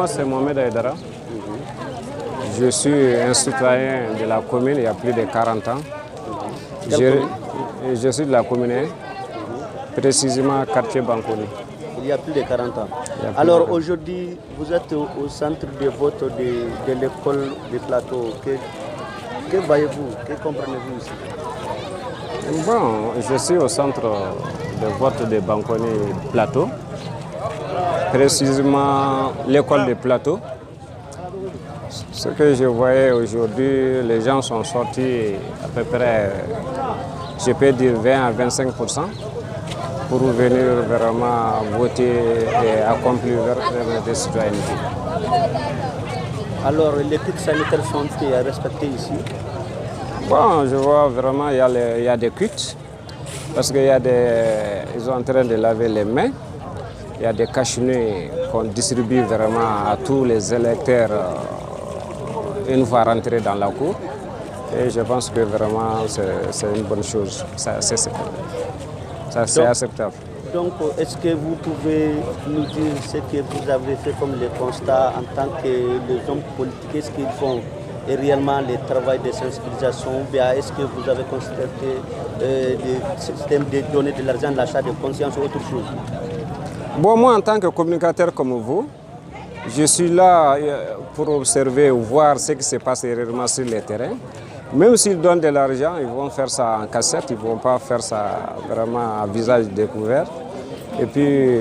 moi, c'est Mohamed Aïdara. Je suis un citoyen de la commune il y a plus de 40 ans. Je suis de la commune 1, précisément quartier Bankoni. Il y a plus de 40 ans. Alors aujourd'hui, vous êtes au centre de vote de l'école de Plateau. Que voyez-vous? Que comprenez-vous ici? Bon, je suis au centre de vote de Bankoni Plateau, précisément l'école de Plateau. Ce que je voyais aujourd'hui, les gens sont sortis à peu près, je peux dire 20 à 25% pour venir vraiment voter et accomplir des citoyennetés. Alors les kits sanitaires sont respectés ici? Bon, je vois vraiment il y a des kits parce qu'ils sont en train de laver les mains. Il y a des cache-nez qu'on distribue vraiment à tous les électeurs une fois rentrés dans la cour. Et je pense que vraiment c'est une bonne chose. C'est acceptable. Donc, est-ce que vous pouvez nous dire ce que vous avez fait comme le constat en tant que les hommes politiques? Est-ce qu'ils font réellement le travail de sensibilisation? Ou bien est-ce que vous avez constaté des systèmes de donner de l'argent, l'achat de conscience ou autre chose? Bon, moi, en tant que communicateur comme vous, je suis là pour observer ou voir ce qui se passe réellement sur le terrain. Même s'ils donnent de l'argent, ils vont faire ça en cassette, ils ne vont pas faire ça vraiment à visage découvert. Et puis,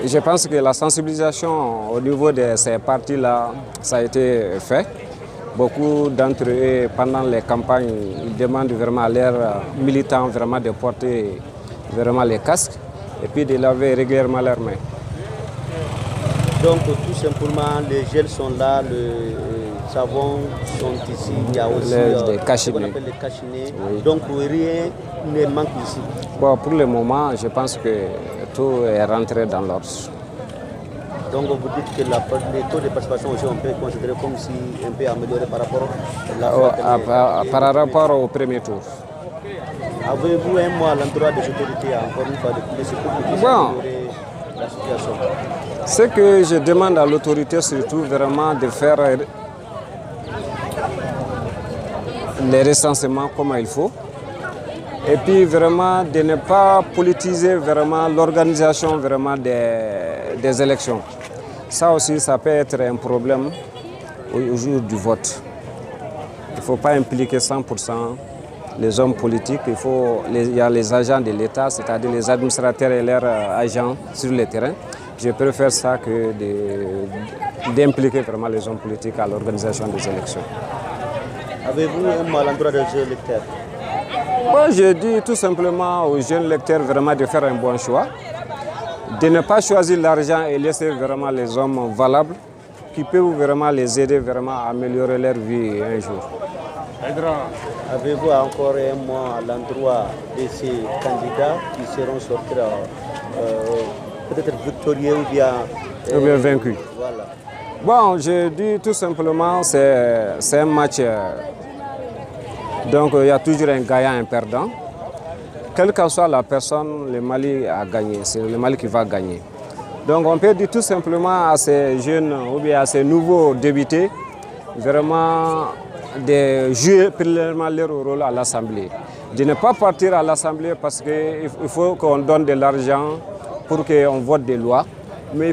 je pense que la sensibilisation au niveau de ces partis-là, ça a été fait. Beaucoup d'entre eux, pendant les campagnes, ils demandent vraiment à leurs militants vraiment de porter vraiment les casques et puis de laver régulièrement leurs mains. Donc tout simplement, les gels sont là, les savons sont ici, il y a aussi ce qu'on appelle les cachinets. Oui. Donc rien ne manque ici. Bon, pour le moment, je pense que tout est rentré dans l'ordre. Donc vous dites que les taux de participation aussi, on peut considérer comme si un peu amélioré par rapport par rapport au premier tour. Avez-vous un mot à l'endroit des autorités, encore une fois, de plus pour que vous puissiez améliorer la situation? Ce que je demande à l'autorité, surtout vraiment de faire les recensements comme il faut. Et puis vraiment de ne pas politiser vraiment l'organisation vraiment des élections. Ça aussi, ça peut être un problème au jour du vote. Il ne faut pas impliquer 100% les hommes politiques. Il y a les agents de l'État, c'est-à-dire les administrateurs et leurs agents sur le terrain. Je préfère ça que d'impliquer vraiment les hommes politiques à l'organisation des élections. Avez-vous un mot à l'endroit des jeunes lecteurs? Moi, je dis tout simplement aux jeunes lecteurs vraiment de faire un bon choix, de ne pas choisir l'argent et laisser vraiment les hommes valables qui peuvent vraiment les aider vraiment à améliorer leur vie un jour. Avez-vous encore un mot à l'endroit de ces candidats qui seront sortis peut-être victorieux ou bien vaincus? Voilà. Bon, je dis tout simplement c'est un match. Donc il y a toujours un gagnant et un perdant. Quelle que soit la personne, le Mali a gagné. C'est le Mali qui va gagner. Donc on peut dire tout simplement à ces jeunes ou bien à ces nouveaux débutés vraiment de jouer pleinement leur rôle à l'Assemblée. De ne pas partir à l'Assemblée parce qu'il faut qu'on donne de l'argent pour qu'on vote des lois. Mais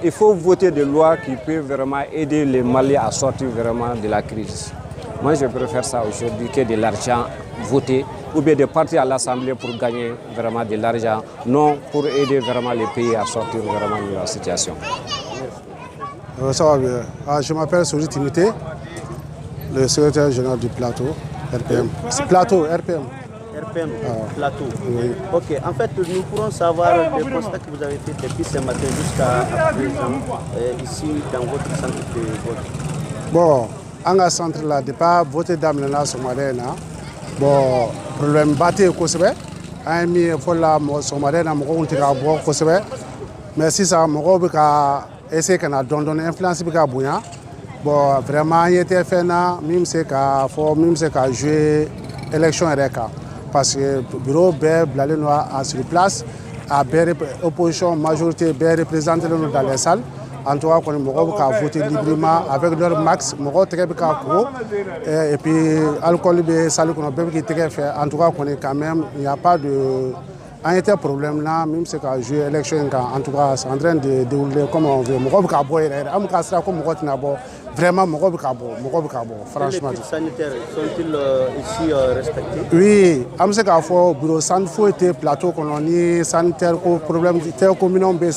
il faut voter des lois qui peuvent vraiment aider les Maliens à sortir vraiment de la crise. Moi, je préfère ça aujourd'hui que de l'argent voté ou bien de partir à l'Assemblée pour gagner vraiment de l'argent, non pour aider vraiment les pays à sortir vraiment de la situation. Ça va bien. Je m'appelle Souri Timité, le secrétaire général du Plateau, RPM. Plateau, RPM. RPM, Plateau. Oui. Ok, en fait, nous pourrons savoir le constat que vous avez fait depuis ce matin jusqu'à présent, ici dans votre centre de vote. Bon, en centre là, de pas voter dans le Somalien, bon, problème battu kosebe, ami fola Somalien na moko untika bo kosebe, mais si ça moko bika essayer kana donner influence bika bunya, bon vraiment il était fait na même c'est qu'à jouer élection RK parce que bureau bé blalé noir sur place à opposition majorité bé représenté dans les salles en tout cas, on peut voter librement avec leur max, et puis alcool, en tout cas, quand même, il n'y a pas de. En été problème là, même si quand joué élection, en tout cas, c'est en train de dérouler comme on veut. Vraiment, franchement. Les kits sanitaires sont-ils ici respectés? Oui, le bureau sanitaire, plateau colonie sanitaire, problème de communauté,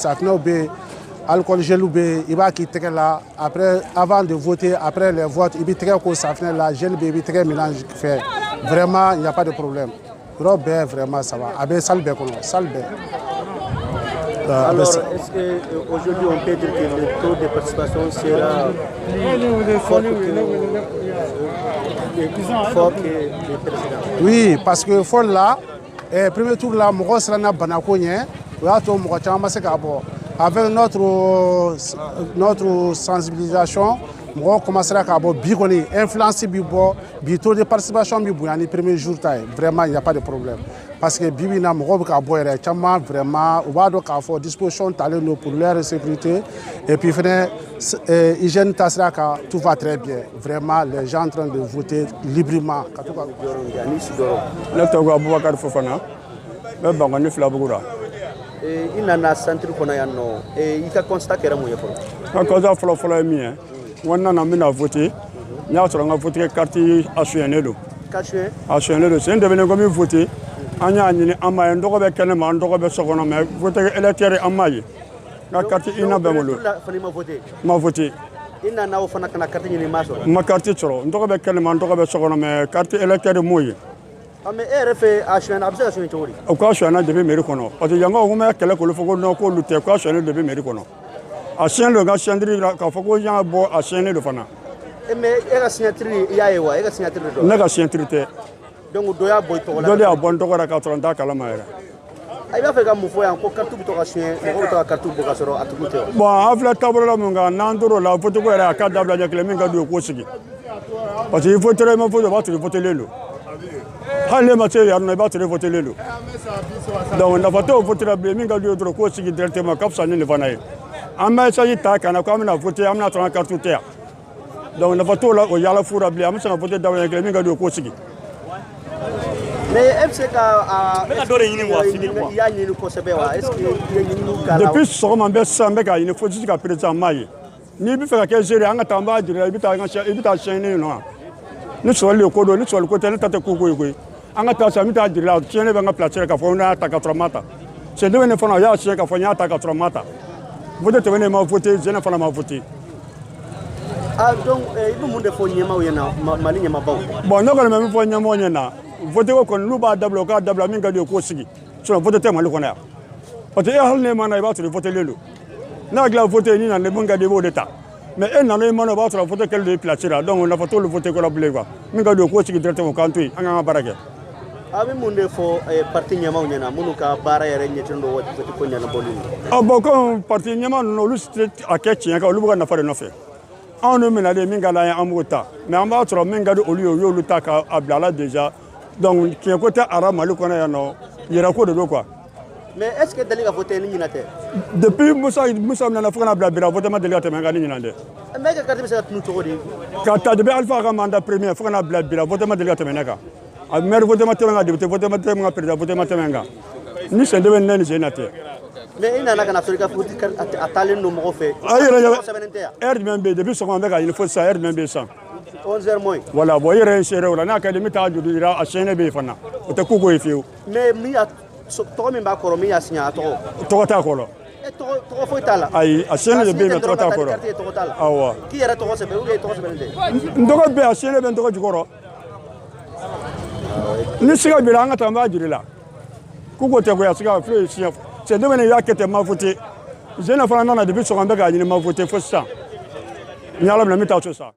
alcool gel il va quitter là après avant de voter après les votes il très ko safin là gel il très mélange fait vraiment il n'y a pas de problème Robert vraiment ça va avec salbe alors est-ce que aujourd'hui on peut dire que le taux de participation sera fort que le président? Oui, parce que faut là premier tour là mo sera na banako nya wa to mo chama se ka bo avec notre sensibilisation, on commencera à avoir influence le taux de participation le premier jour. Vraiment, il n'y a pas de problème. Parce que Bibina, vraiment, on va donc avoir disposition pour leur sécurité. Et puis, hygiène, tout va très bien. Vraiment, les gens sont en train de voter librement. Il nana centre kono yanno il ka constat kera mo yefo ka constat folo mi hein wonna na mina voter nya so nga voter carte assuné do c'est devenu comme voter anya nyini amaye ndoko be kene ma ndoko be sokono me voter électeur amaye na carte ina be mo lo ma voter ina na ofana kana carte nyini maso ma carte choro ndoko be kene ma ndoko be sokono me carte électeur moye mais RF assuné abse assuné chori o ko assuné de be meri kono parce que yango o me kele ko lo foko no ko lutte ko assuné de be meri kono assuné le ga chandri ka foko yan bo assuné do fana mais e ga signature ya ewa e ga signature do na ga signature te donc do ya boy to la do ya bon to ra ka tronda kala ma era ay ba fe ga mu fo yan ko carte bu to ga signé ko to ga carte bu ga soro atukute bon afla tabro la munga nandoro la foto ko era ka dabla jakle minga do ko sigi parce que il faut très ma foto ba to voter lelo hale ma teri arna ba to voter lelo donc na foto voter la minga do to ko sigi directement kapsa ni le fanaye amma sa yita kana ko amna voter amna to carte te donc na foto la o yala fura bli amna sa voter dabla jakle minga do ko sigi mais FCK a yini ko sebe wa est-ce que yini kala depuis so ma be sa be ka yini fo jusqu'à présent maye ni bi fe ka ke gérer anga tamba dire ibita chaîne no ni so le ko do ni so le ko tane tata ko ko anga ta sa mi ta dire la chaîne be nga placer ka fo na ta ka tromata c'est de ne fona ya chaîne ka fo nya ta ka tromata vous êtes venu ma voter je ne fona ma voter ah donc ibu munde fo nyema o yana mali nyema baw bon no ko me fo nyema o nyena voter ko lu ba dablo ka dabla min ga do ko sigi so voter te mali ko na parce que hal ne mana ba to voter lelo na gla voter ni na le mun ga de bo d'état mais en na no mana ba to voter quel de placer donc on a photo le voter ko la blé quoi min ga do ko sigi directement kan tuy anga barake abi munde fo parti nyema o nyena munu ka bara yere nyetindo woti ko nyana bolini ah bon comme parti nyema no lu a ketchi ka lu buga na fare no fe on no mena de min ga la amota mais en ba to min ga do olu yo lu ta ka ablala déjà donc qui est côté arabe mali ko na no yera ko do quoi mais est-ce que dali ka voter ni nyinate depuis Moussa na fona bla bira voter ma dali ka te ngani nyinande mais ka carte be sa tunu to di ka ta de alpha ka mandat premier fona bla bira voter ma dali ka te menaka a maire voter ma te nga député voter ma te nga président voter ma te nga ni c'est de nani jenate mais ina na kana Afrika futi atalen no mo fe RMB depuis ce qu'on a il faut ça RMB 100 11h moins voilà bo yere chere wala na ka de mita judu dira a chaîne be fana o te kugo ifiu mais mi ya to mi ba koro mi ya signa to ta kolo to fo itala ai a chaîne de be me to ta kolo awa ki yara to se be o to se be ndoko be a chaîne be ndoko jukoro ni siga biranga tamba jirila kugo te ko ya siga fle chef c'est de mener ya kete ma voter je na fana na depuis so on be ga ni ma voter fo ça nyala na mita to ça